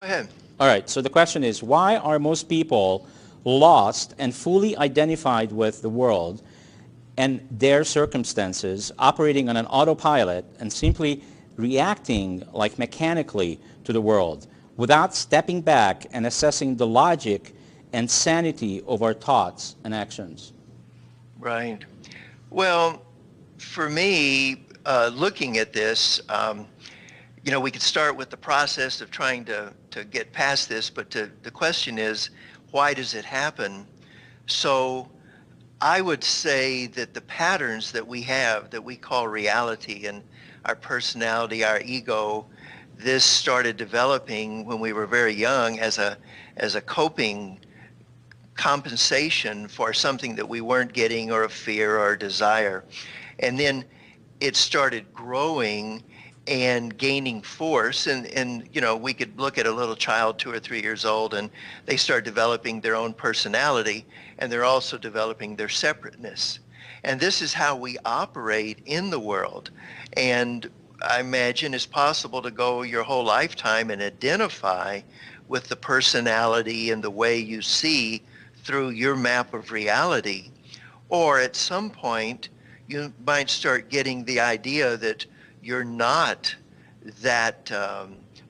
Go ahead. All right, so the question is, why are most people lost and fully identified with the world and their circumstances, operating on an autopilot and simply reacting like mechanically to the world without stepping back and assessing the logic and sanity of our thoughts and actions? Right. Well, for me, looking at this, we could start with the process of trying to get past this, but the question is, why does it happen? So I would say that the patterns that we have that we call reality and our personality, our ego, this started developing when we were very young as a coping compensation for something that we weren't getting, or a fear or a desire. And then it started growing and gaining force, and we could look at a little child 2 or 3 years old, and they start developing their own personality, and they're also developing their separateness. And this is how we operate in the world. And I imagine it's possible to go your whole lifetime and identify with the personality and the way you see through your map of reality. Or at some point, you might start getting the idea that you're not that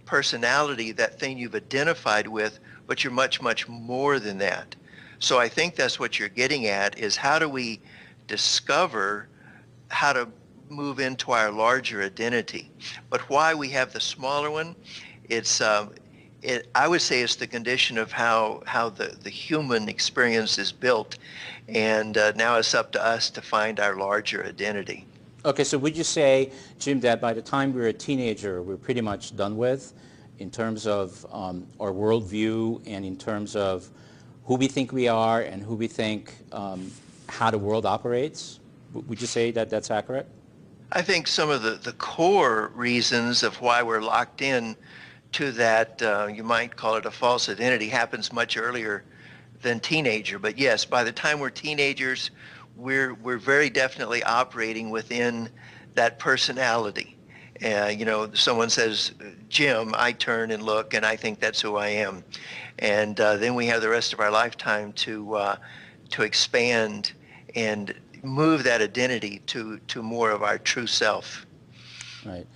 personality, that thing you've identified with, but you're much, much more than that. So I think that's what you're getting at, is how do we discover how to move into our larger identity? But why we have the smaller one, I would say it's the condition of how the human experience is built. And now it's up to us to find our larger identity. Okay, so would you say, Jim, that by the time we're a teenager, we're pretty much done with in terms of our worldview and in terms of who we think we are and who we think how the world operates? Would you say that that's accurate? I think some of the core reasons of why we're locked in to that, you might call it a false identity, happens much earlier than teenager. But yes, by the time we're teenagers, we're very definitely operating within that personality. Someone says, Jim, I turn and look, and I think that's who I am. And then we have the rest of our lifetime to expand and move that identity to more of our true self. Right.